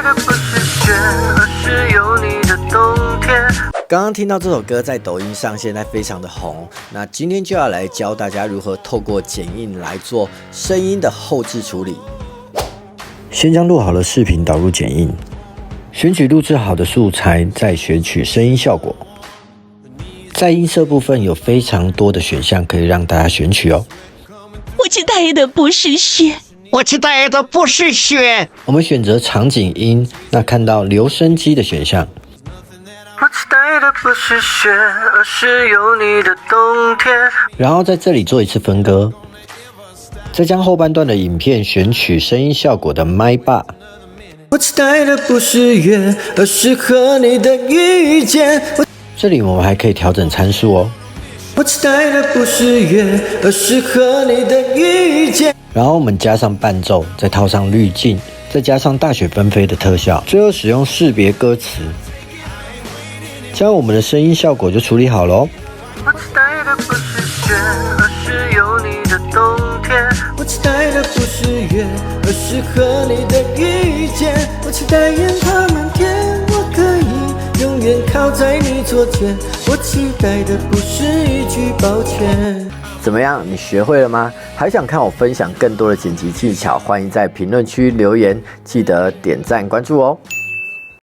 的不是雪，而是有你的冬天。刚刚听到这首歌在抖音上现在非常的红，那今天就要来教大家如何透过剪映来做声音的后置处理。先将录好的视频导入剪映，选取录制好的素材，再选取声音效果。在音色部分有非常多的选项可以让大家选取哦。我期待的不是雪，我期待的不是雪。我们选择场景音，那看到留声机的选项。我期待的不是雪，而是有你的冬天。然后在这里做一次分割，再将后半段的影片选取声音效果的麦霸。我期待的不是月，而是和你的遇见。这里我们还可以调整参数哦。我期待的不是月，而是和你的遇见。然后我们加上伴奏，再套上滤镜，再加上大雪纷飞的特效，最后使用识别歌词，这样我们的声音效果就处理好咯。我期待的不是雪，而是有你的冬天。我期待的不是月，而是和你的遇见。我期待烟花满天，我可以永远靠在你左肩。我期待的不是一句抱歉。怎么样？你学会了吗？还想看我分享更多的剪辑技巧？欢迎在评论区留言，记得点赞关注哦。